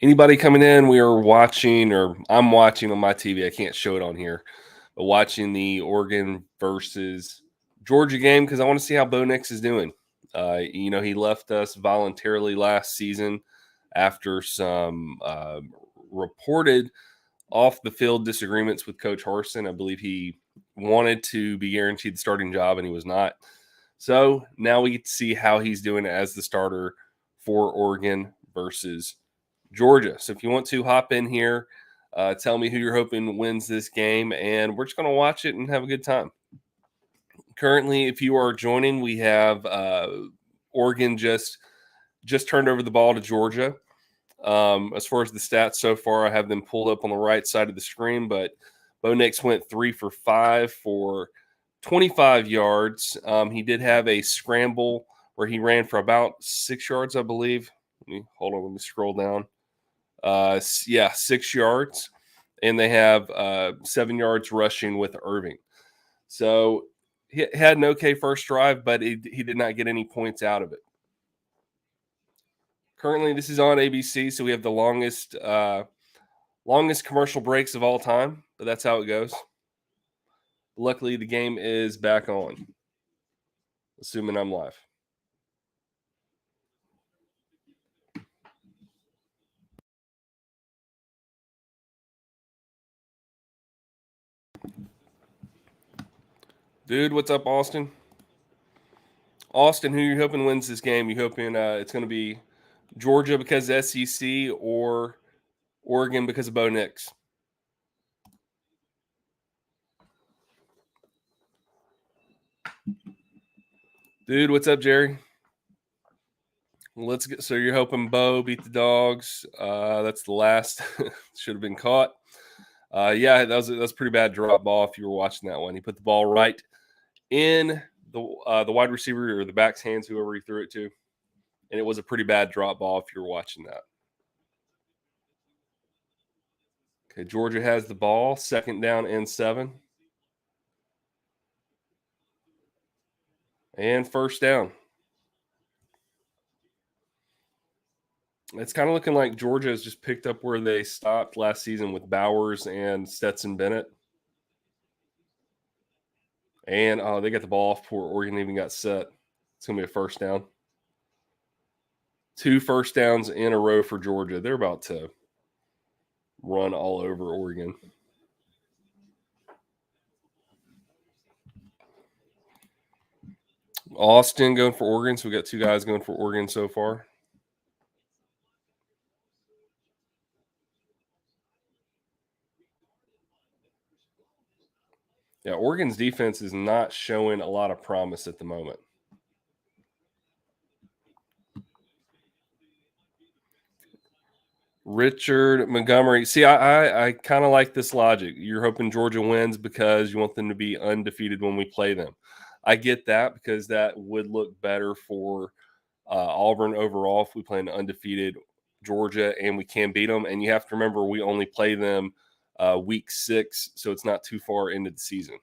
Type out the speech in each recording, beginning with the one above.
Anybody coming in, we are watching, or I'm watching on my TV. I can't show it on here, but watching the Oregon versus Georgia game because I want to see how Bo Nix is doing. He left us voluntarily last season after some reported off the field disagreements with Coach Harsin. I believe he wanted to be guaranteed the starting job and he was not. So now we get to see how he's doing as the starter for Oregon versus Georgia. So if you want to hop in here, tell me who you're hoping wins this game, and we're just going to watch it and have a good time. Currently, if you are joining, we have Oregon just turned over the ball to Georgia. As far as the stats so far, I have them pulled up on the right side of the screen, but Bo Nix went 3 for 5 for 25 yards. He did have a scramble where he ran for about 6 yards, I believe. Let me scroll down. 6 yards, and they have 7 yards rushing with Irving. So he had an okay first drive, but he did not get any points out of it. Currently, this is on ABC, so we have the longest commercial breaks of all time, but that's how it goes. Luckily, the game is back on, assuming I'm live. Dude, what's up, Austin? Austin, who you hoping wins this game? You hoping it's going to be Georgia because of SEC or Oregon because of Bo Nix? Dude, what's up, Jerry? Let's get. So you're hoping Bo beat the Dogs? That's the last. Should have been caught. Yeah, that was a pretty bad drop ball. If you were watching that one, he put the ball right in the wide receiver or the back's hands, whoever he threw it to, and it was a pretty bad drop ball. If you were watching that. Okay, Georgia has the ball. 2nd down and 7, and 1st down. It's kind of looking like Georgia has just picked up where they stopped last season with Bowers and Stetson Bennett. And they got the ball off before Oregon even got set. It's going to be a 1st down. 2 first downs in a row for Georgia. They're about to run all over Oregon. Austin going for Oregon. So we got 2 guys going for Oregon so far. Yeah, Oregon's defense is not showing a lot of promise at the moment. Richard Montgomery. See, I kind of like this logic. You're hoping Georgia wins because you want them to be undefeated when we play them. I get that because that would look better for Auburn overall if we play an undefeated Georgia and we can beat them. And you have to remember we only play them week 6, so it's not too far into the season.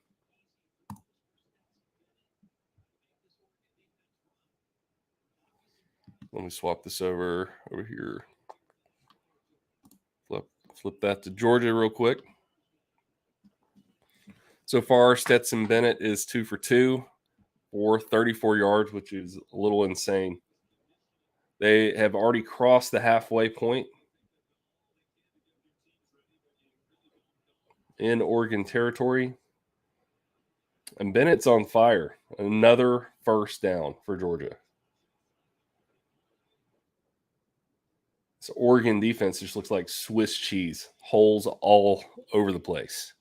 Let me swap this over here. Flip that to Georgia real quick. So far, Stetson Bennett is 2 for 2 for 34 yards, which is a little insane. They have already crossed the halfway point in Oregon territory. And Bennett's on fire. Another 1st down for Georgia. This Oregon defense just looks like Swiss cheese. Holes all over the place.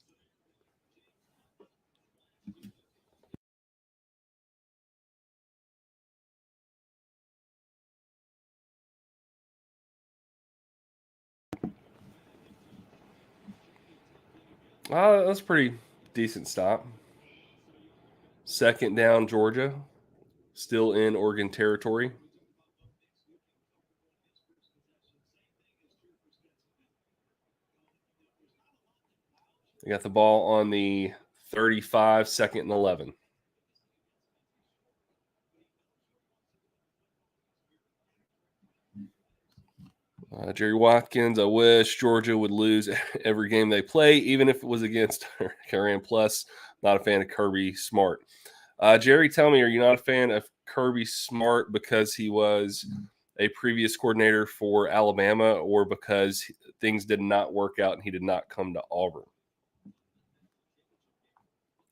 That's a pretty decent stop. 2nd down, Georgia. Still in Oregon territory. They got the ball on the 35, 2nd and 11. Jerry Watkins, I wish Georgia would lose every game they play, even if it was against Carrion Plus. Not a fan of Kirby Smart. Jerry, tell me, are you not a fan of Kirby Smart because he was a previous coordinator for Alabama, or because things did not work out and he did not come to Auburn?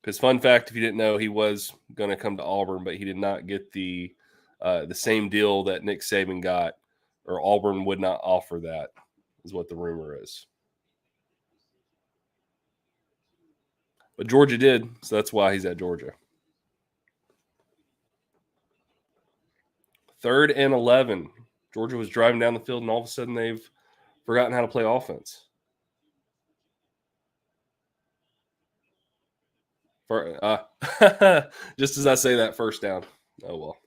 Because fun fact, if you didn't know, he was going to come to Auburn, but he did not get the same deal that Nick Saban got, or Auburn would not offer that, is what the rumor is. But Georgia did, so that's why he's at Georgia. 3rd and 11. Georgia was driving down the field, and all of a sudden they've forgotten how to play offense. Just as I say that, first down. Oh, well.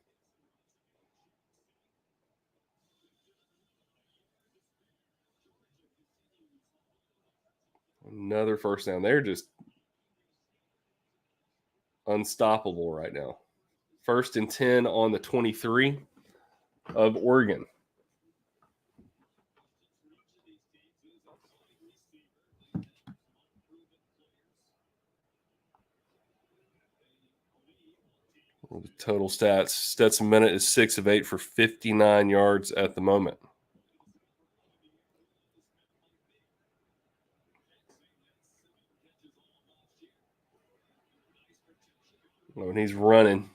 Another first down. They're just unstoppable right now. 1st and 10 on the 23 of Oregon. The total stats. Stetson Bennett is 6 of 8 for 59 yards at the moment. When he's running,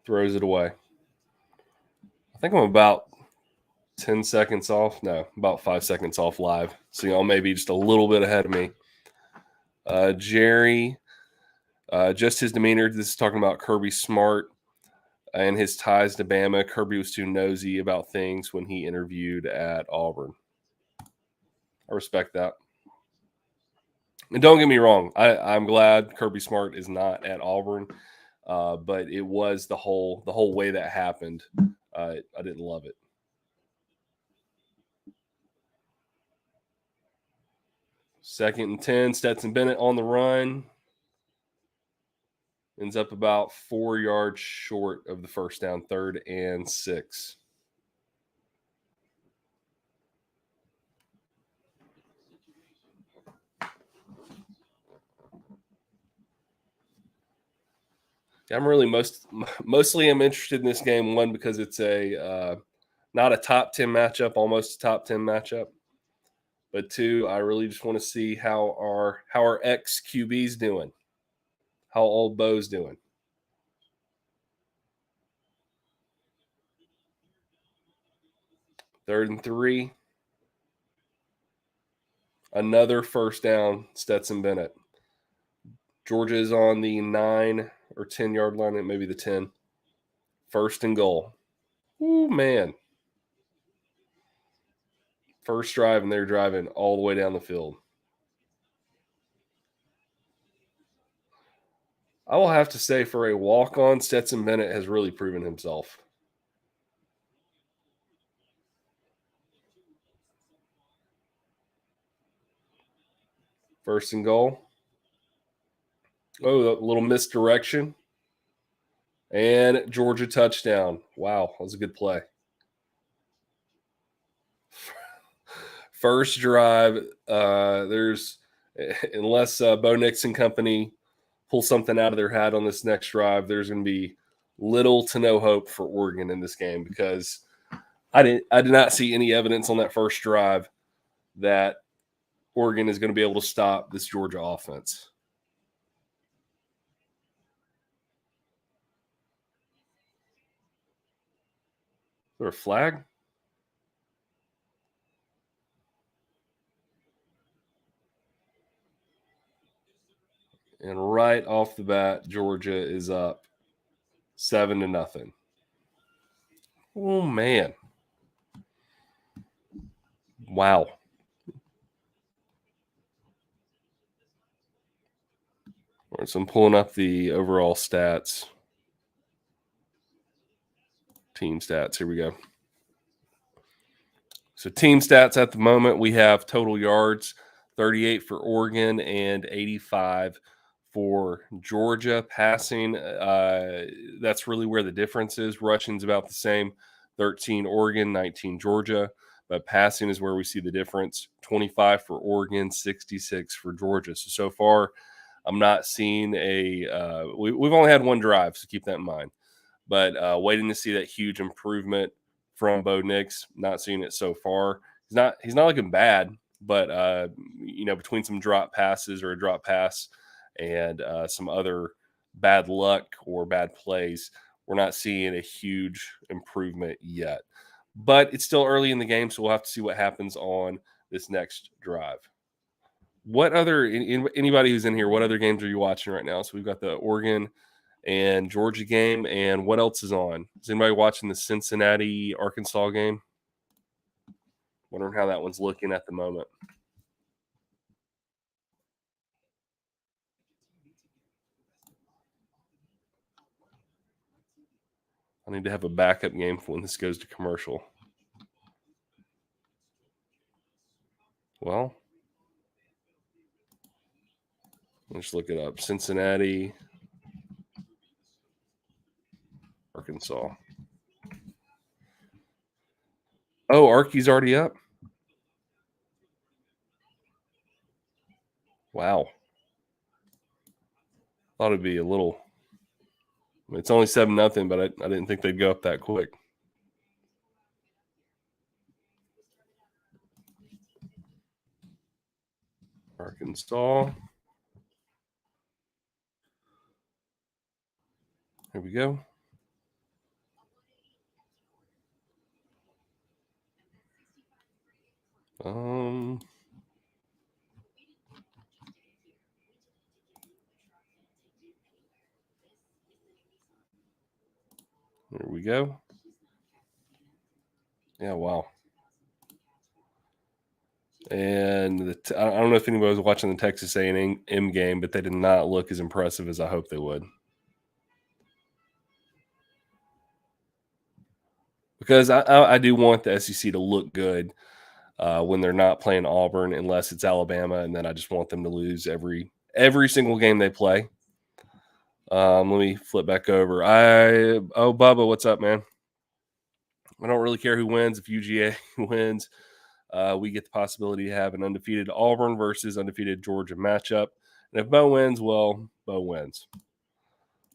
throws it away. I think I'm about 10 seconds off. No, about 5 seconds off live. So y'all may be just a little bit ahead of me. Jerry, just his demeanor. This is talking about Kirby Smart and his ties to Bama. Kirby was too nosy about things when he interviewed at Auburn. I respect that. And don't get me wrong, I'm glad Kirby Smart is not at Auburn, but it was the whole way that happened. I didn't love it. 2nd and 10, Stetson Bennett on the run. Ends up about 4 yards short of the first down, 3rd and 6. I'm really mostly I'm interested in this game, one, because it's a not a top 10 matchup, almost a top 10 matchup, but 2, I really just want to see how our ex QB's doing, how old Bo's doing. 3rd and 3, another first down, Stetson Bennett. Georgia is on the 9 or 10 yard line, maybe the 10. 1st and goal. Ooh, man. First drive, and they're driving all the way down the field. I will have to say, for a walk-on, Stetson Bennett has really proven himself. First and goal. Oh, a little misdirection. And Georgia touchdown. Wow, that was a good play. First drive, there's, unless Bo Nix and company pull something out of their hat on this next drive, there's going to be little to no hope for Oregon in this game, because I did not see any evidence on that first drive that Oregon is going to be able to stop this Georgia offense. Is there a flag? And right off the bat, Georgia is up 7-0. Oh, man. Wow. All right, so I'm pulling up the overall stats. Team stats. Here we go. So team stats at the moment, we have total yards, 38 for Oregon and 85 for Georgia. Passing, that's really where the difference is. Rushing's about the same. 13 Oregon, 19 Georgia. But passing is where we see the difference. 25 for Oregon, 66 for Georgia. So far, I'm not seeing we've only had one drive, so keep that in mind. But waiting to see that huge improvement from Bo Nix. Not seeing it so far. He's not looking bad, but between some drop passes or a drop pass and some other bad luck or bad plays, we're not seeing a huge improvement yet. But it's still early in the game, so we'll have to see what happens on this next drive. What other anybody who's in here? What other games are you watching right now? So we've got the Oregon and Georgia game, and what else is on? Is anybody watching the Cincinnati Arkansas game? Wondering how that one's looking at the moment. I need to have a backup game for when this goes to commercial. Well, let's look it up. Cincinnati, Arkansas. Oh, Arky's already up. Wow. Thought it'd be a little. It's only 7-0, but I didn't think they'd go up that quick. Arkansas. Here we go. There we go. Yeah, wow. And I don't know if anybody was watching the Texas A&M game, but they did not look as impressive as I hoped they would. Because I do want the SEC to look good when they're not playing Auburn, unless it's Alabama, and then I just want them to lose every single game they play. Let me flip back over. Bubba, what's up, man? I don't really care who wins. If UGA wins, we get the possibility to have an undefeated Auburn versus undefeated Georgia matchup. And if Bo wins, well, Bo wins.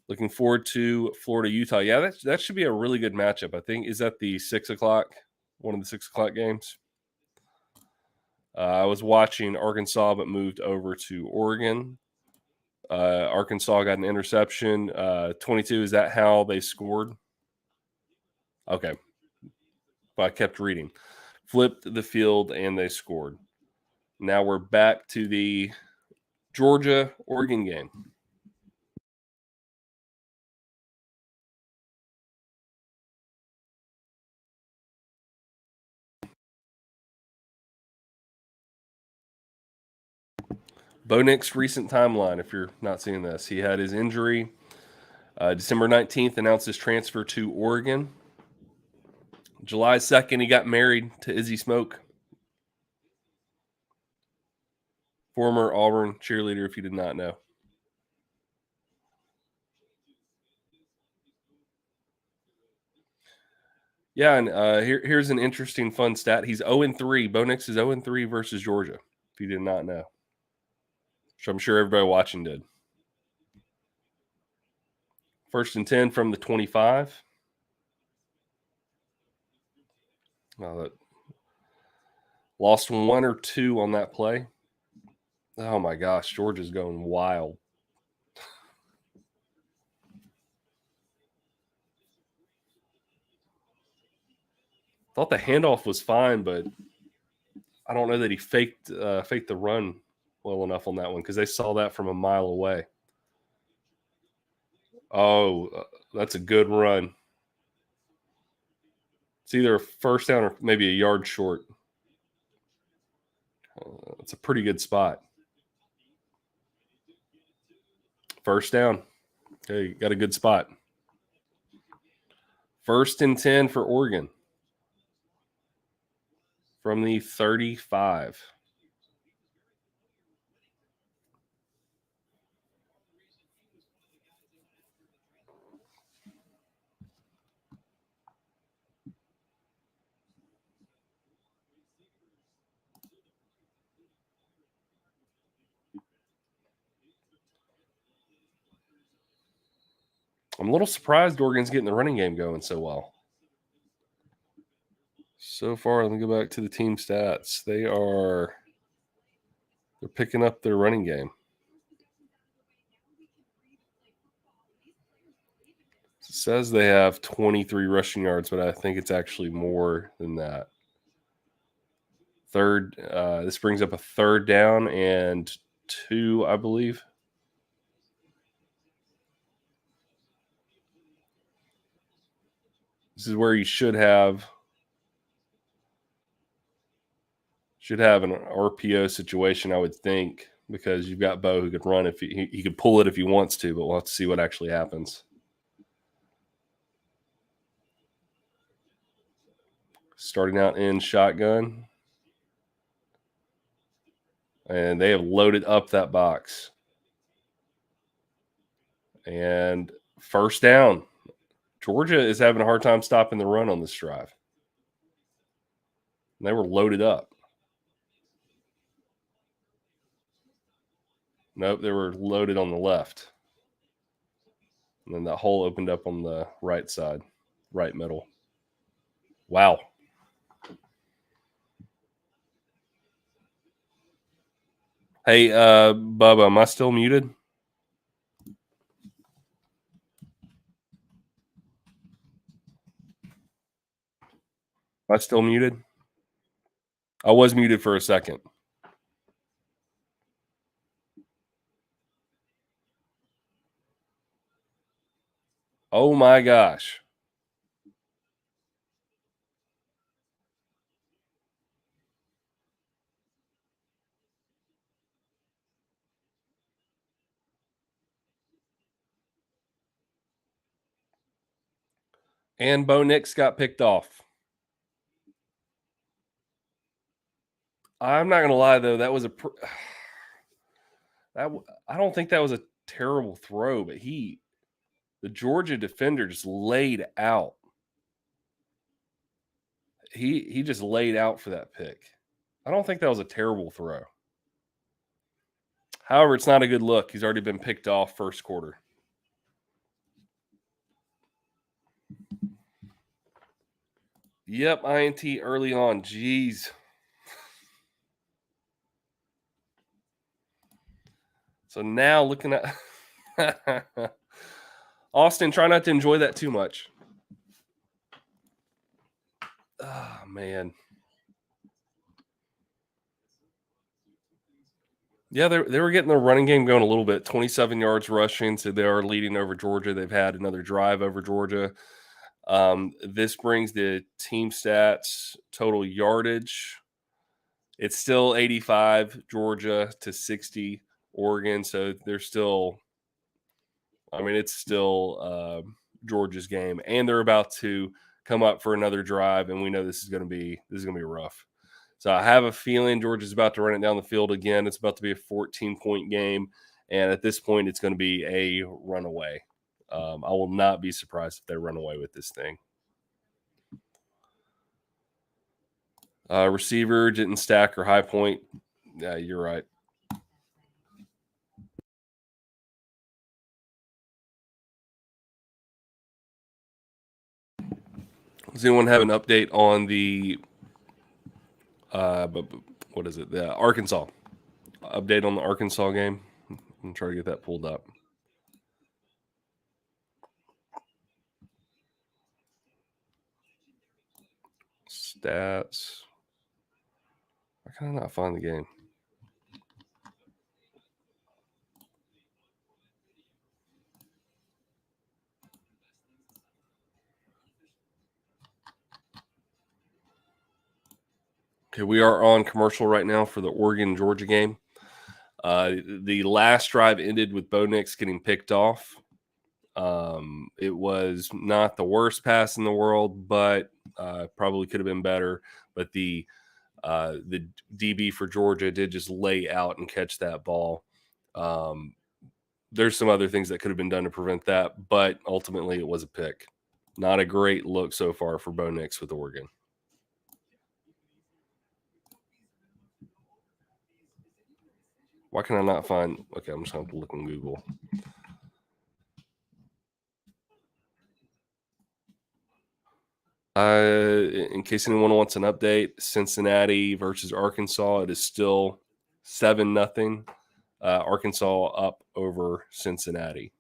Looking forward to Florida, Utah. Yeah, that should be a really good matchup. I think, is that the 6 o'clock, one of the 6 o'clock games? I was watching Arkansas, but moved over to Oregon. Arkansas got an interception. 22, is that how they scored? Okay. But I kept reading. Flipped the field, and they scored. Now we're back to the Georgia-Oregon game. Bo Nix's recent timeline, if you're not seeing this, he had his injury. December 19th announced his transfer to Oregon. July 2nd, he got married to Izzy Smoke, former Auburn cheerleader, if you did not know. Yeah, and here's an interesting fun stat. He's 0-3. Bo Nix is 0-3 versus Georgia, if you did not know. Which I'm sure everybody watching did. 1st and 10 from the 25. That lost 1 or 2 on that play. Oh my gosh, Georgia's going wild. Thought the handoff was fine, but I don't know that he faked the run well enough on that one because they saw that from a mile away. Oh, that's a good run. It's either a first down or maybe a yard short. It's a pretty good spot. First down. Okay, got a good spot. 1st and 10 for Oregon from the 35. I'm a little surprised Oregon's getting the running game going so well. So far, let me go back to the team stats. They're picking up their running game. It says they have 23 rushing yards, but I think it's actually more than that. This brings up a 3rd down and 2, I believe. This is where you should have an RPO situation, I would think, because you've got Bo who could run if he could pull it if he wants to, but we'll have to see what actually happens. Starting out in shotgun. And they have loaded up that box. And 1st down. Georgia is having a hard time stopping the run on this drive. And they were loaded up. Nope, they were loaded on the left. And then that hole opened up on the right side, right middle. Wow. Hey, Bubba, am I still muted? Am I still muted? I was muted for a second. Oh my gosh. And Bo Nix got picked off. I'm not gonna lie though, that was I don't think that was a terrible throw, but the Georgia defender just laid out. He just laid out for that pick. I don't think that was a terrible throw. However, it's not a good look. He's already been picked off 1st quarter. Yep, INT early on. Jeez. So now looking at Austin, try not to enjoy that too much. Oh, man. Yeah, they were getting their running game going a little bit. 27 yards rushing, so they are leading over Georgia. They've had another drive over Georgia. This brings the team stats total yardage. It's still 85 Georgia to 60 Oregon, so they're still. I mean, it's still Georgia's game, and they're about to come up for another drive, and we know this is going to be rough. So I have a feeling Georgia's about to run it down the field again. It's about to be a 14-point game, and at this point, it's going to be a runaway. I will not be surprised if they run away with this thing. Receiver didn't stack or high point. Yeah, you're right. Does anyone have an update on the what is it? The Arkansas update on the Arkansas game. I'm trying to get that pulled up. Stats. Why can I not find the game? Okay, we are on commercial right now for the Oregon Georgia game. The last drive ended with Bo Nix getting picked off. It was not the worst pass in the world, but probably could have been better. But the DB for Georgia did just lay out and catch that ball. There's some other things that could have been done to prevent that, but ultimately it was a pick. Not a great look so far for Bo Nix with Oregon. Why can I not find? Okay, I'm just going to have to look on Google. In case anyone wants an update, Cincinnati versus Arkansas, it is still 7-0. Arkansas up over Cincinnati.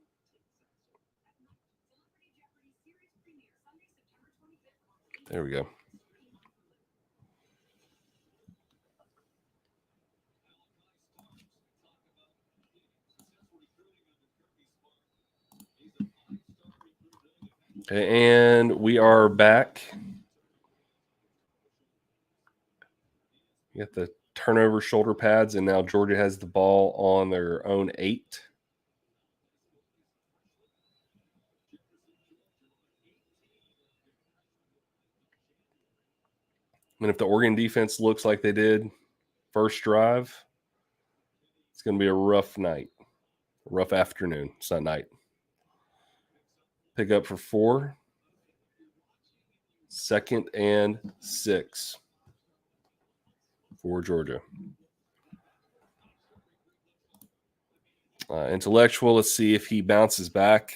There we go. Okay, and we are back. You got the turnover shoulder pads, and now Georgia has the ball on their own 8. And if the Oregon defense looks like they did first drive, it's going to be a rough night, rough afternoon. It's not night. Pick up for 4. 2nd and 6 for Georgia. Intellectual, let's see if he bounces back.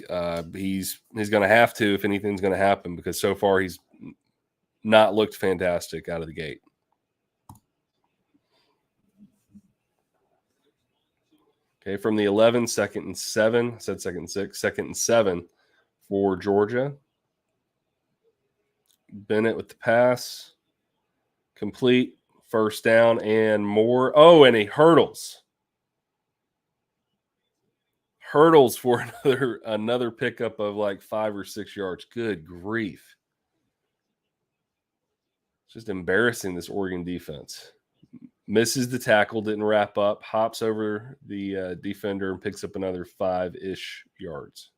He's going to have to if anything's going to happen, because so far he's not looked fantastic out of the gate. Okay, from the 11, 2nd and 7. I said 2nd and 6. 2nd and 7 for Georgia. Bennett with the pass. Complete. First down and more. Oh, and he hurdles. Hurdles for another pickup of like 5 or 6 yards. Good grief. It's just embarrassing, this Oregon defense. Misses the tackle, didn't wrap up, hops over the defender and picks up another 5-ish yards.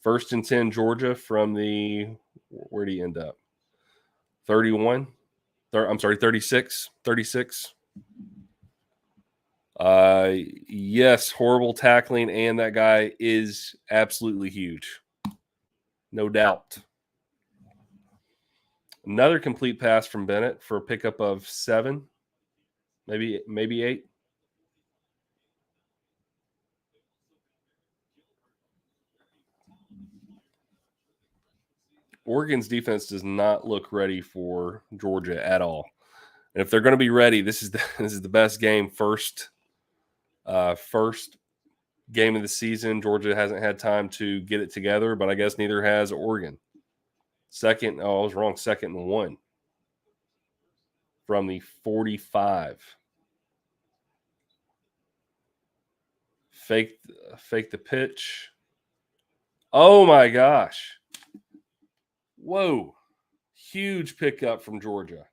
1st and 10, Georgia from the, where do you end up? 31? I'm sorry, 36. 36. Yes, horrible tackling, and that guy is absolutely huge. No doubt. Another complete pass from Bennett for a pickup of 7, maybe 8. Oregon's defense does not look ready for Georgia at all. And if they're going to be ready, this is the best game. First game of the season. Georgia hasn't had time to get it together, but I guess neither has Oregon. 2nd, I was wrong. 2nd and 1 from the 45. Fake the pitch. Oh my gosh. Whoa. Huge pickup from Georgia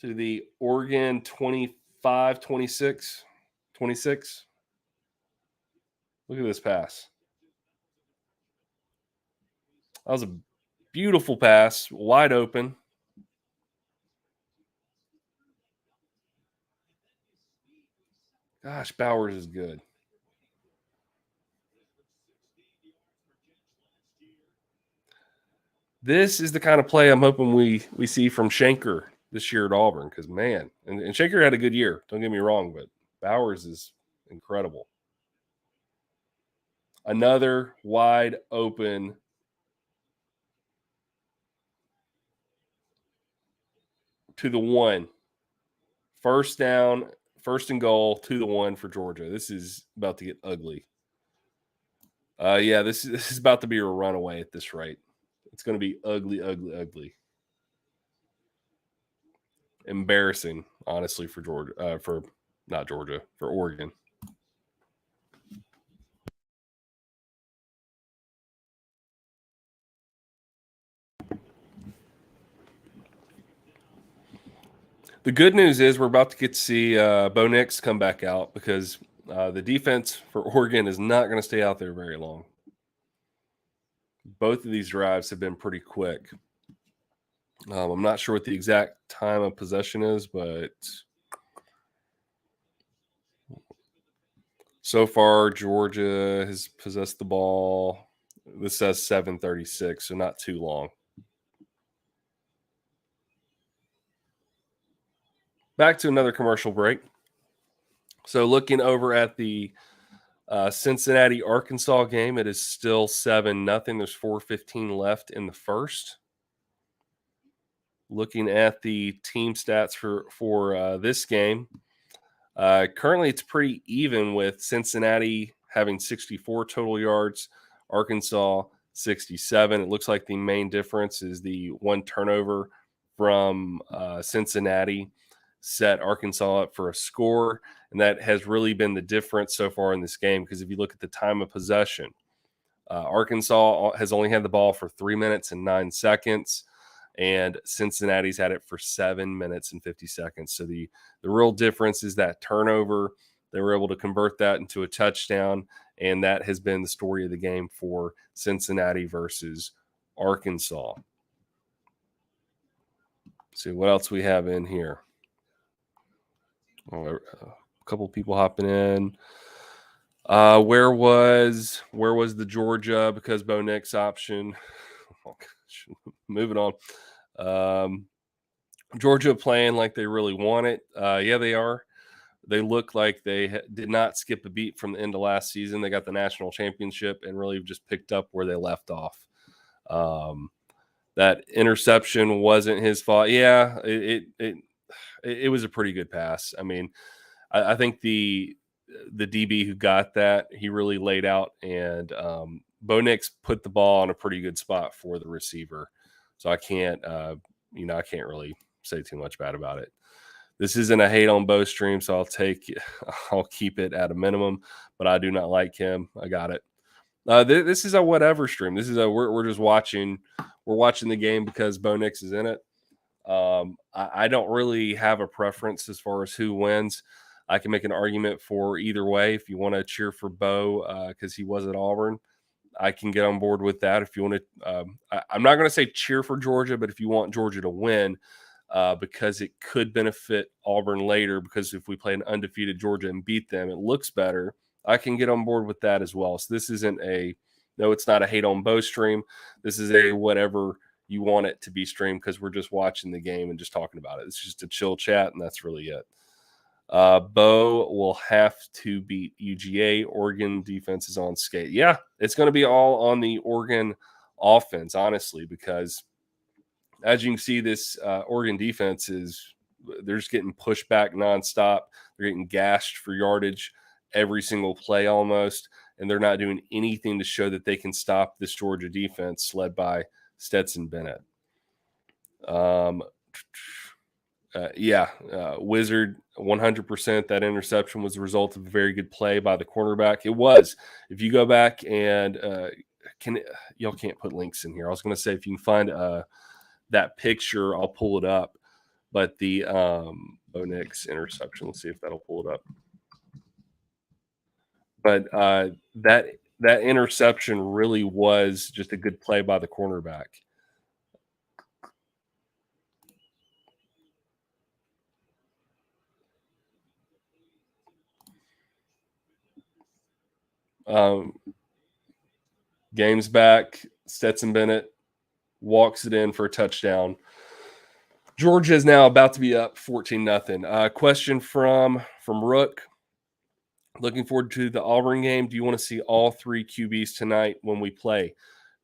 to the Oregon 25, 26. Look at this pass. That was a beautiful pass, wide open. Gosh, Bowers is good. This is the kind of play I'm hoping we see from Shanker this year at Auburn, because, man, and Shanker had a good year. Don't get me wrong, but Bowers is incredible. Another wide open to the 1. First down, 1st and goal to the 1 for Georgia. This is about to get ugly. Yeah, this is about to be a runaway at this rate. It's going to be ugly, ugly, ugly. Embarrassing, honestly, for Georgia. For Oregon. The good news is we're about to get to see Bo Nix come back out, because the defense for Oregon is not going to stay out there very long. Both of these drives have been pretty quick. I'm not sure what the exact time of possession is, but so far Georgia has possessed the ball. This says 7:36, so not too long. Back to another commercial break. So looking over at the Cincinnati Arkansas game. It is still 7-0. There's 4:15 left in the first. Looking at the team stats for this game, currently it's pretty even with Cincinnati having 64 total yards, Arkansas 67. It looks like the main difference is the one turnover from Cincinnati set Arkansas up for a score, and that has really been the difference so far in this game. Because if you look at the time of possession, Arkansas has only had the ball for 3 minutes and 9 seconds, and Cincinnati's had it for 7 minutes and 50 seconds. So the real difference is that turnover. They were able to convert that into a touchdown, and that has been the story of the game for Cincinnati versus Arkansas. Let's see what else we have in here. A couple people hopping in. Where was the Georgia because Bo Nix option? Oh, gosh. Moving on. Georgia playing like they really want it. Yeah, they are. They look like they did not skip a beat from the end of last season. They got the national championship and really just picked up where they left off. That interception wasn't his fault. Yeah, it was a pretty good pass. I mean, I think the DB who got that, he really laid out, and Bo Nix put the ball on a pretty good spot for the receiver. So I can't really say too much bad about it. This isn't a hate on Bo stream, so I'll keep it at a minimum. But I do not like him. I got it. This is a whatever stream. This is we're just watching. We're watching the game because Bo Nix is in it. I don't really have a preference as far as who wins. I can make an argument for either way. If you want to cheer for Bo because he was at Auburn, I can get on board with that. If you want to, I'm not going to say cheer for Georgia, but if you want Georgia to win, because it could benefit Auburn later, because if we play an undefeated Georgia and beat them, it looks better. I can get on board with that as well. So this isn't it's not a hate on Bo stream. This is a whatever you want it to be streamed, because we're just watching the game and just talking about it. It's just a chill chat, and that's really it. Bo will have to beat UGA. Oregon defense is on skate. Yeah, it's going to be all on the Oregon offense, honestly, because as you can see, this Oregon defense they're just getting pushed back nonstop. They're getting gashed for yardage every single play almost, and they're not doing anything to show that they can stop this Georgia defense led by Stetson Bennett. Wizard 100%. That interception was the result of a very good play by the cornerback. It was. If you go back and y'all can't put links in here. I was going to say if you can find that picture, I'll pull it up. But the Bo Nix interception, let's see if that'll pull it up. But that interception really was just a good play by the cornerback. Game's back. Stetson Bennett walks it in for a touchdown. Georgia is now about to be up 14-0. Question from Rook. Looking forward to the Auburn game. Do you want to see all three QBs tonight when we play?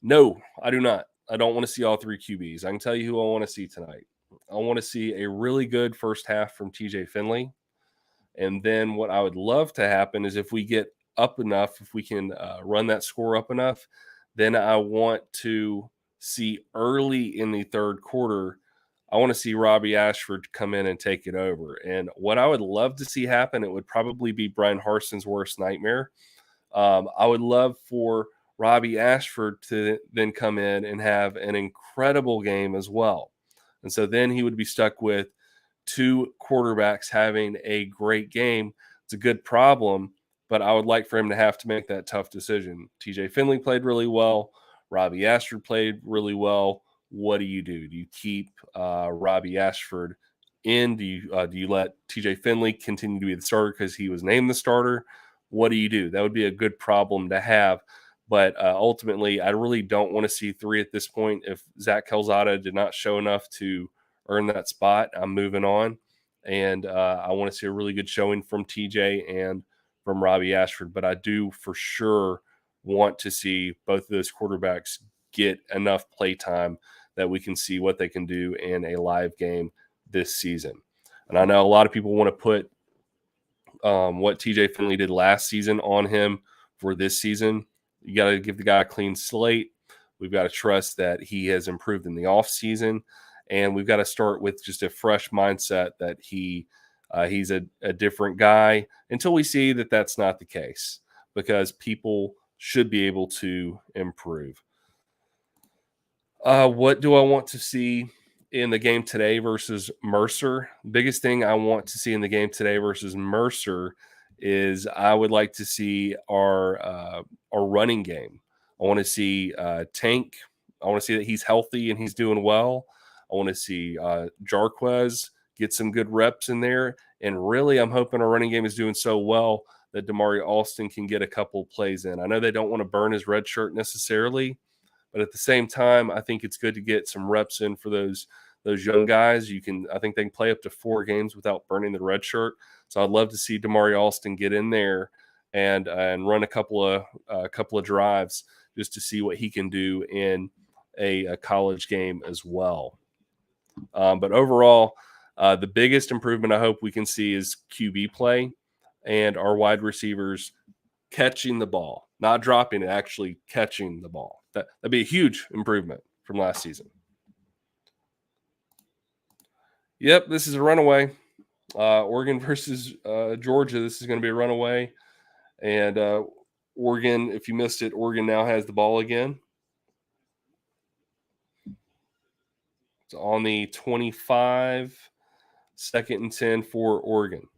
No, I do not. I don't want to see all three QBs. I can tell you who I want to see tonight. I want to see a really good first half from TJ Finley. And then what I would love to happen is if we get up enough, if we can run that score up enough, then I want to see early in the third quarter, I want to see Robbie Ashford come in and take it over. And what I would love to see happen, it would probably be Brian Harson's worst nightmare. I would love for Robbie Ashford to then come in and have an incredible game as well. And so then he would be stuck with two quarterbacks having a great game. It's a good problem, but I would like for him to have to make that tough decision. TJ Finley played really well. Robbie Ashford played really well. What do you do? Do you keep Robbie Ashford in? Do you let TJ Finley continue to be the starter because he was named the starter? What do you do? That would be a good problem to have. But ultimately, I really don't want to see three at this point. If Zach Calzada did not show enough to earn that spot, I'm moving on. And I want to see a really good showing from TJ and from Robbie Ashford, but I do for sure want to see both of those quarterbacks get enough play time that we can see what they can do in a live game this season. And I know a lot of people want to put what TJ Finley did last season on him for this season. You got to give the guy a clean slate. We've got to trust that he has improved in the offseason. And we've got to start with just a fresh mindset that he's a different guy until we see that that's not the case, because people should be able to improve. What do I want to see in the game today versus Mercer? Biggest thing I want to see in the game today versus Mercer is I would like to see our running game. I want to see Tank. I want to see that he's healthy and he's doing well. I want to see Jarquez get some good reps in there. And really, I'm hoping our running game is doing so well that Damari Alston can get a couple plays in. I know they don't want to burn his red shirt necessarily, but at the same time, I think it's good to get some reps in for those young guys. I think they can play up to 4 games without burning the red shirt. So I'd love to see Damari Alston get in there and run a couple of drives just to see what he can do in a college game as well. But overall, the biggest improvement I hope we can see is QB play and our wide receivers catching the ball, not dropping it, actually catching the ball. That'd be a huge improvement from last season. Yep, this is a runaway. Oregon versus Georgia. This is going to be a runaway. And Oregon, if you missed it, Oregon now has the ball again. It's on the 25, 2nd and 10 for Oregon.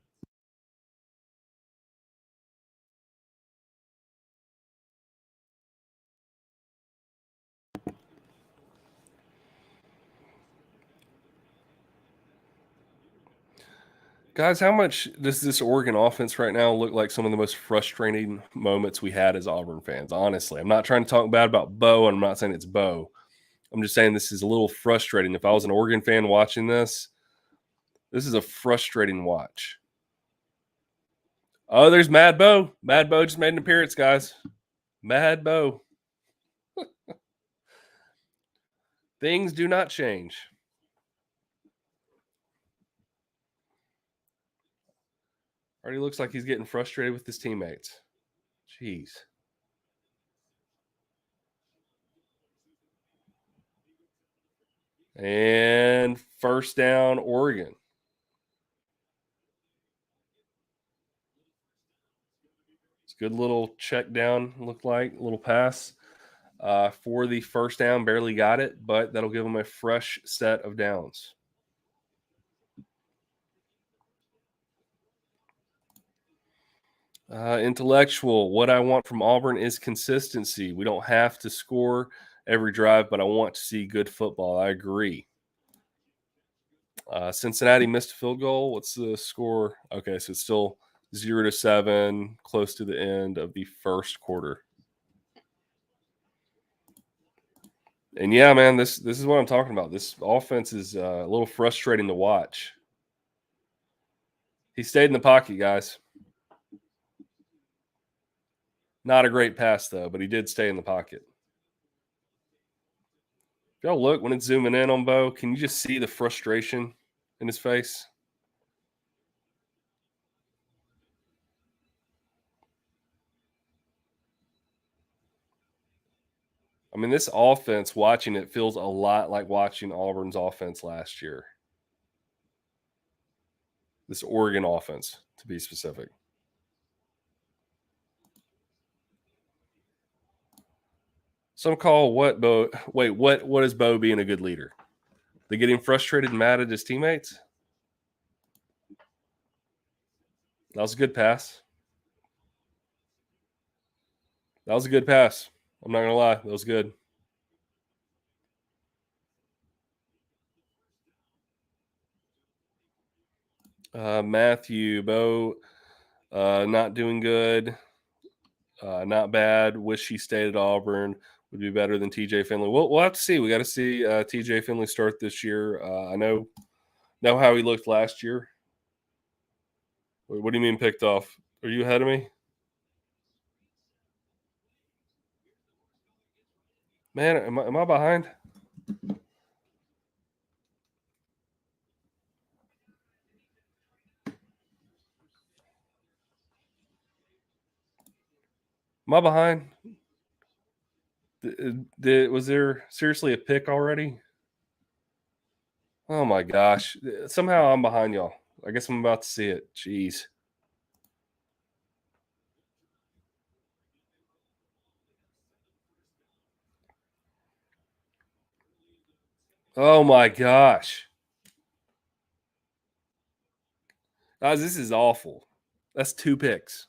Guys, how much does this Oregon offense right now look like some of the most frustrating moments we had as Auburn fans? Honestly, I'm not trying to talk bad about Bo, and I'm not saying it's Bo. I'm just saying this is a little frustrating. If I was an Oregon fan watching this is a frustrating watch. Oh, there's Mad Bo. Mad Bo just made an appearance, guys. Mad Bo. Things do not change. Already looks like he's getting frustrated with his teammates. Jeez. And first down, Oregon. It's a good little check down, looked like, a little pass for the first down. Barely got it, but that'll give them a fresh set of downs. Intellectual. What I want from Auburn is consistency. We don't have to score every drive, but I want to see good football. I agree. Cincinnati missed a field goal. What's the score? Okay, so it's still 0-7, close to the end of the first quarter. And yeah, man, this is what I'm talking about. This offense is a little frustrating to watch. He stayed in the pocket, guys. Not a great pass, though, but he did stay in the pocket. If y'all look, when it's zooming in on Bo, can you just see the frustration in his face? I mean, this offense, watching it, feels a lot like watching Auburn's offense last year. This Oregon offense, to be specific. Some call what Bo? Wait, what is Bo being a good leader? They getting frustrated and mad at his teammates? That was a good pass. That was a good pass. I'm not gonna lie, that was good. Matthew Bo, not doing good. Not bad. Wish he stayed at Auburn. Would be better than TJ Finley. We'll have to see. We got to see TJ Finley start this year. I know how he looked last year. What do you mean picked off? Are you ahead of me? Man, am I behind? Am I behind? Was there seriously a pick already? Oh my gosh. Somehow I'm behind y'all. I guess I'm about to see it. Jeez. Oh my gosh. Guys, this is awful. That's two picks.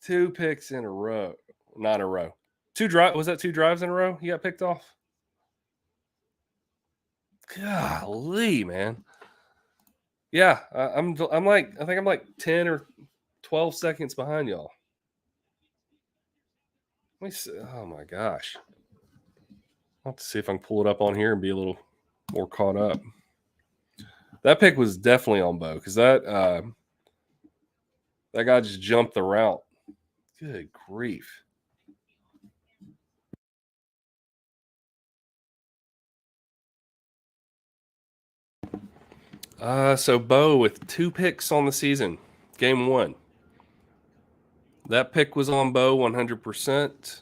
Two picks in a row. Not in a row. Two drive was that two drives in a row? He got picked off? Golly, man. Yeah, I'm like I think I'm like 10 or 12 seconds behind y'all. Let me see. Oh my gosh. I'll have to see if I can pull it up on here and be a little more caught up. That pick was definitely on Bo because that guy just jumped the route. Good grief. So Bo with two picks on the season, game one. That pick was on Bo 100%.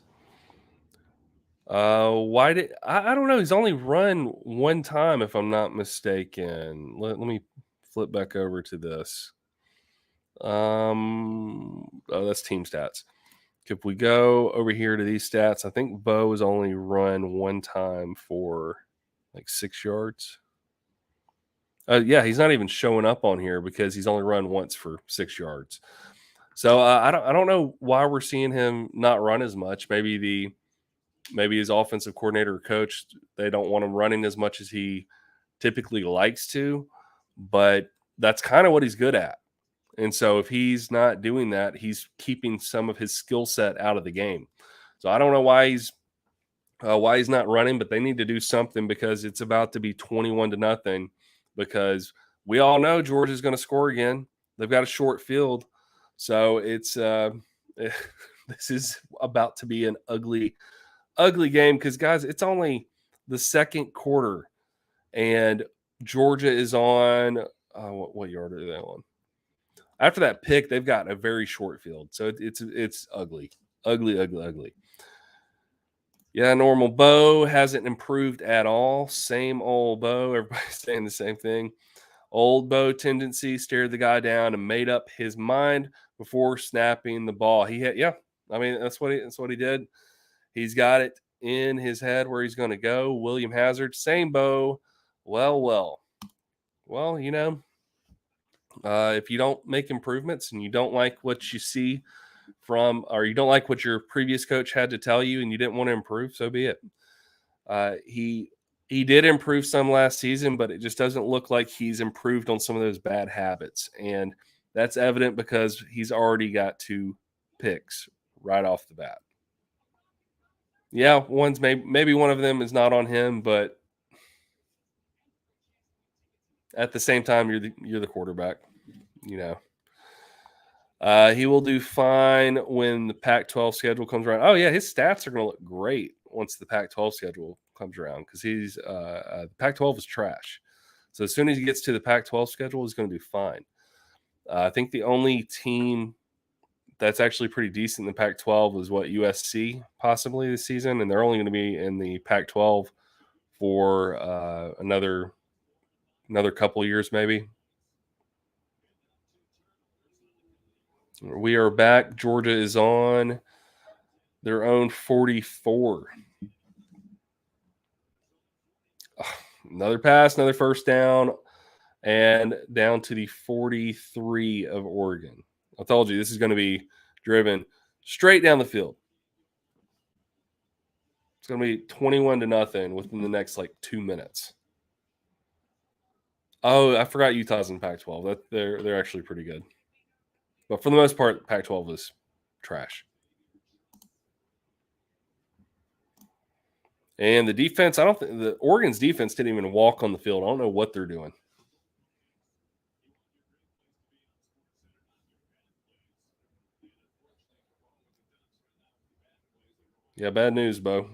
Why did I don't know? He's only run one time, if I'm not mistaken. Let me flip back over to this. Oh, that's team stats. If we go over here to these stats, I think Bo has only run one time for like 6 yards. Yeah, he's not even showing up on here because he's only run once for 6 yards. So I don't know why we're seeing him not run as much. Maybe his offensive coordinator or coach, they don't want him running as much as he typically likes to, but that's kind of what he's good at. And so if he's not doing that, he's keeping some of his skill set out of the game. So I don't know why he's not running, but they need to do something because it's about to be 21-0. Because we all know Georgia's going to score again. They've got a short field, so it's this is about to be an ugly game because guys, it's only the second quarter and Georgia is on what yard are they on? After that pick, they've got a very short field, so it's ugly, ugly. Yeah, normal Bo hasn't improved at all. Same old Bo. Everybody's saying the same thing. Old Bo tendency stared the guy down and made up his mind before snapping the ball. He had, yeah, I mean that's what he did. He's got it in his head where he's going to go. William Hazard, same Bo. Well, if you don't make improvements and you don't like what you see or you don't like what your previous coach had to tell you and you didn't want to improve, so be it. He did improve some last season, but it just doesn't look like he's improved on some of those bad habits, and that's evident because he's already got two picks right off the bat. Yeah, one's maybe one of them is not on him, but at the same time, you're the quarterback. You know, he will do fine when the Pac-12 schedule comes around. Oh yeah, his stats are going to look great once the Pac-12 schedule comes around because the Pac-12 is trash. So as soon as he gets to the Pac-12 schedule, he's going to do fine. I think the only team that's actually pretty decent in the Pac-12 is what USC possibly this season, and they're only going to be in the Pac-12 for another couple of years maybe. We are back. Georgia is on their own 44. Another pass, another first down, and down to the 43 of Oregon. I told you this is going to be driven straight down the field. It's going to be 21-0 within the next like 2 minutes. Oh, I forgot Utah's in Pac-12. They're actually pretty good, but for the most part, Pac-12 is trash. And the defense, I don't think the Oregon's defense didn't even walk on the field. I don't know what they're doing. Yeah, bad news, Bo.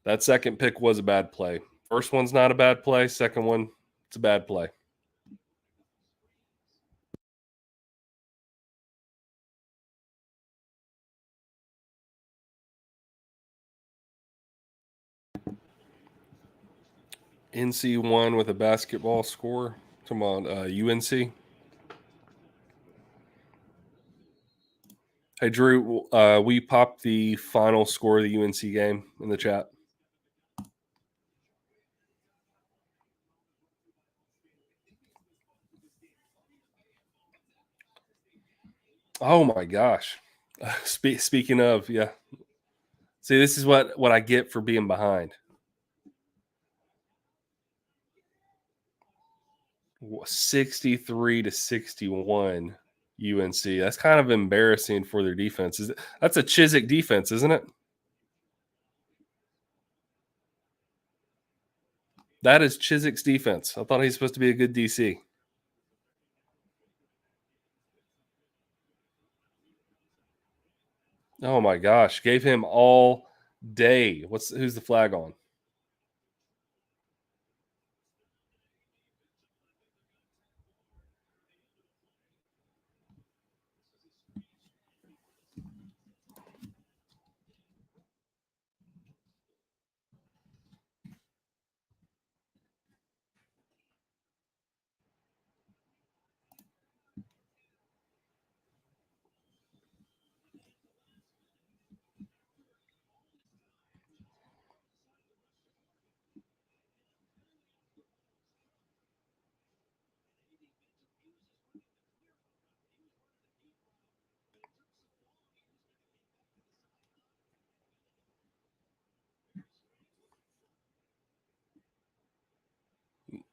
That second pick was a bad play. First one's not a bad play. Second one, it's a bad play. NC won with a basketball score. Come on, UNC. Hey, Drew, we popped the final score of the UNC game in the chat. Oh my gosh! Speaking of, yeah. See, this is what I get for being behind. 63-61 UNC. That's kind of embarrassing for their defense. That's a Chiswick defense, isn't it? That is Chiswick's defense. I thought he's supposed to be a good DC. Oh my gosh, gave him all day. Who's the flag on?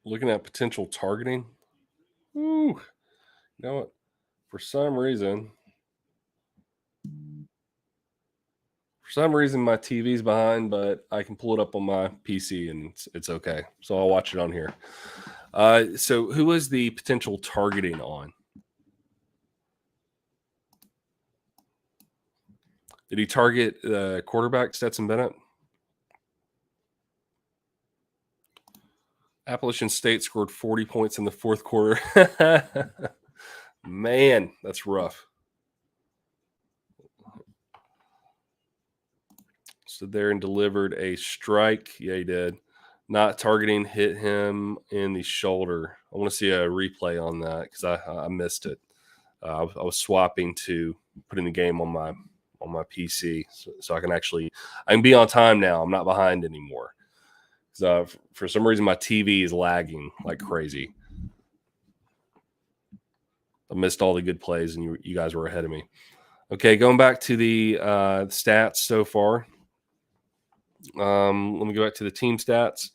Looking at potential targeting. Ooh, you know what? For some reason, my TV's behind, but I can pull it up on my PC and it's okay. So I'll watch it on here. So who was the potential targeting on? Did he target quarterback Stetson Bennett? Appalachian State scored 40 points in the fourth quarter. Man, that's rough. Stood there and delivered a strike. Yeah, he did. Not targeting, hit him in the shoulder. I want to see a replay on that because I missed it. I was swapping to putting the game on my PC, so I can be on time now. I'm not behind anymore. So for some reason, my TV is lagging like crazy. I missed all the good plays, and you guys were ahead of me. Okay, going back to the stats so far. Let me go back to the team stats.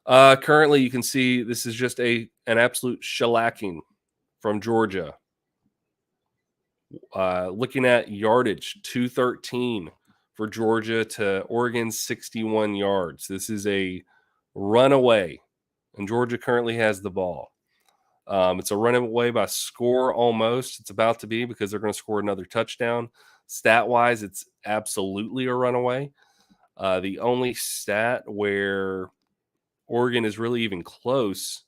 Currently, you can see this is just an absolute shellacking from Georgia. Looking at yardage, 213 for Georgia to Oregon's 61 yards. This is a runaway, and Georgia currently has the ball. It's a runaway by score almost. It's about to be because they're going to score another touchdown. Stat-wise, it's absolutely a runaway. The only stat where Oregon is really even close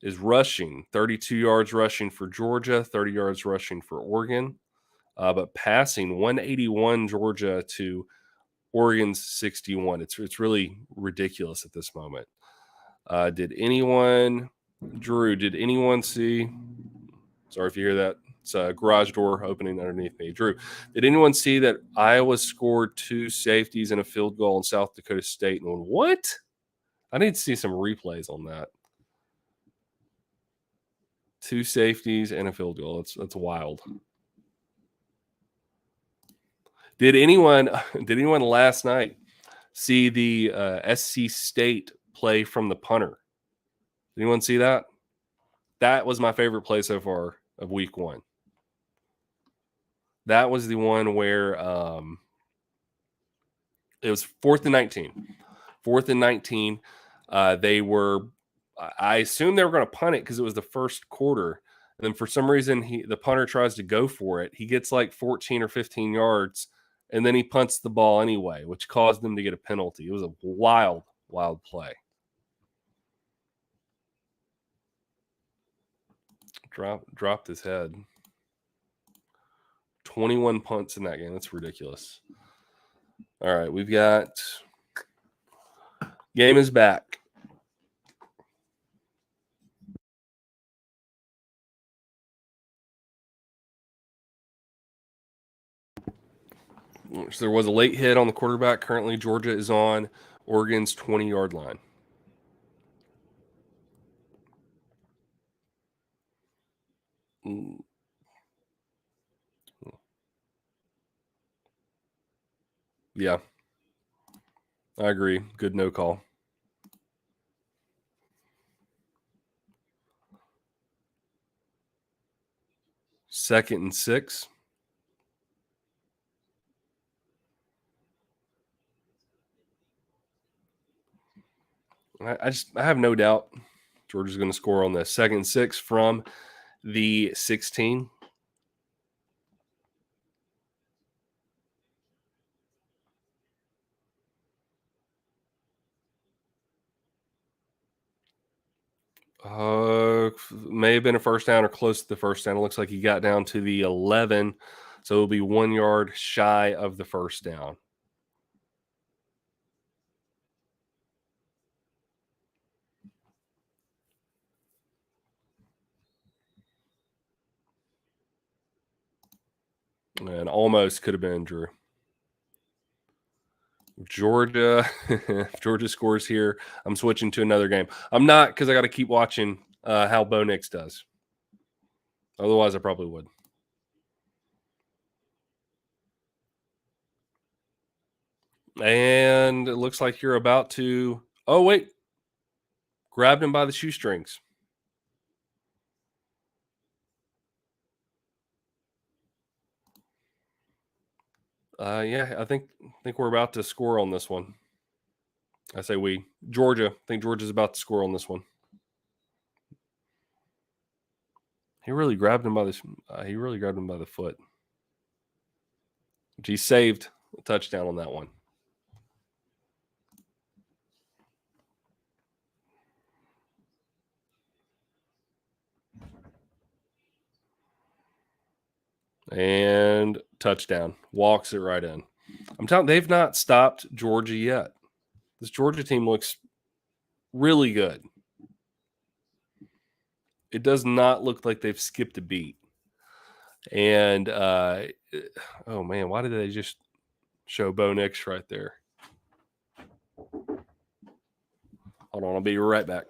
is rushing. 32 yards rushing for Georgia, 30 yards rushing for Oregon. But passing 181 Georgia to Oregon's 61. It's really ridiculous at this moment. Did anyone see? Sorry if you hear that. It's a garage door opening underneath me. Drew, did anyone see that Iowa scored 2 safeties and a field goal in South Dakota State? And what? I need to see some replays on that. 2 safeties and a field goal. That's wild. Did anyone last night see the SC State play from the punter? Did anyone see that? That was my favorite play so far of week 1. That was the one where it was 4th and 19. 4th and 19. They were, I assumed they were going to punt it because it was the first quarter. And then for some reason, the punter tries to go for it. He gets like 14 or 15 yards, and then he punts the ball anyway, which caused them to get a penalty. It was a wild, wild play. Dropped his head. 21 punts in that game. That's ridiculous. All right, we've got game is back. So there was a late hit on the quarterback. Currently, Georgia is on Oregon's 20-yard line. Yeah, I agree. Good no call. Second and 6. I have no doubt Georgia's going to score on this. Second and 6 from the 16. May have been a first down or close to the first down. It looks like he got down to the 11, so it'll be 1 yard shy of the first down. And almost could have been Drew. Georgia, if Georgia scores here, I'm switching to another game. I'm not, because I got to keep watching how Bo Nix does. Otherwise, I probably would. And it looks like you're about to. Oh, wait. Grabbed him by the shoestrings. Yeah, I think we're about to score on this one. I say we. Georgia. I think Georgia's about to score on this one. He really grabbed him by the foot. He saved a touchdown on that one. And touchdown. Walks it right in. I'm telling you, they've not stopped Georgia yet. This Georgia team looks really good. It does not look like they've skipped a beat. And oh man, why did they just show Bo Nix right there? Hold on, I'll be right back.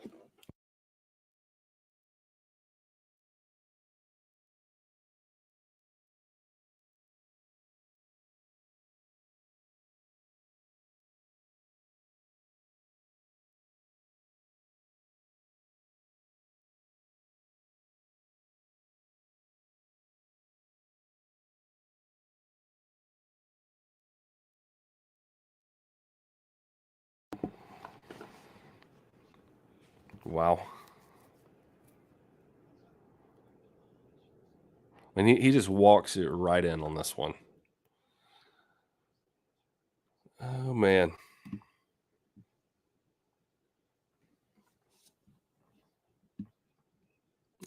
Wow. And he just walks it right in on this one. Oh man.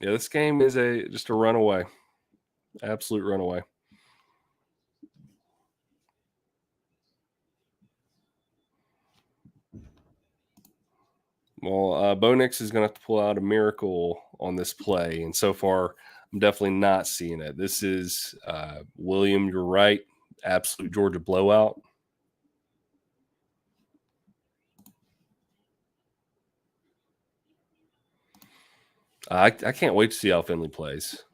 Yeah, this game is just a runaway. Absolute runaway. Well, Bo Nix is going to have to pull out a miracle on this play, and so far, I'm definitely not seeing it. This is William. You're right. Absolute Georgia blowout. I can't wait to see how Finley plays.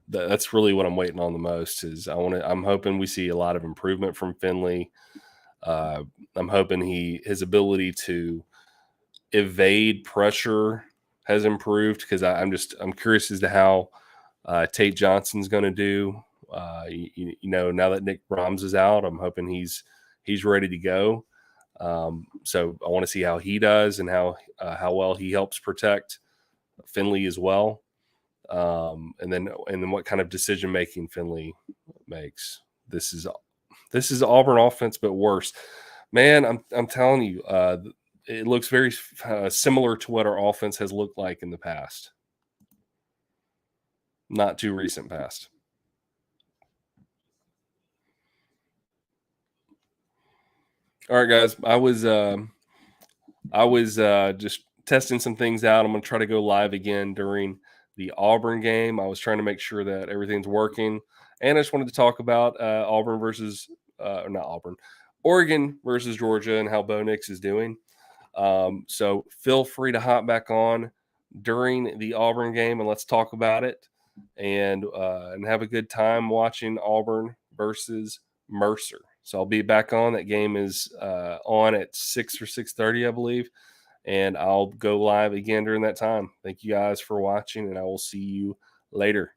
That's really what I'm waiting on the most. I'm hoping we see a lot of improvement from Finley. I'm hoping his ability to evade pressure has improved, because I'm curious as to how Tate Johnson's going to do. Now that Nick Brahms is out, I'm hoping he's ready to go. So I want to see how he does and how well he helps protect Finley as well. and then what kind of decision making Finley makes. This is Auburn offense, but worse. Man, I'm telling you, it looks very similar to what our offense has looked like in the past, not too recent past. All right, guys, I was just testing some things out. I'm going to try to go live again during the Auburn game. I was trying to make sure that everything's working, and I just wanted to talk about Auburn versus or not Auburn, Oregon versus Georgia, and how Bo Nix is doing. So feel free to hop back on during the Auburn game and let's talk about it and have a good time watching Auburn versus Mercer. So I'll be back on. That game is on at 6 or 6:30, I believe, and I'll go live again during that time. Thank you guys for watching, and I will see you later.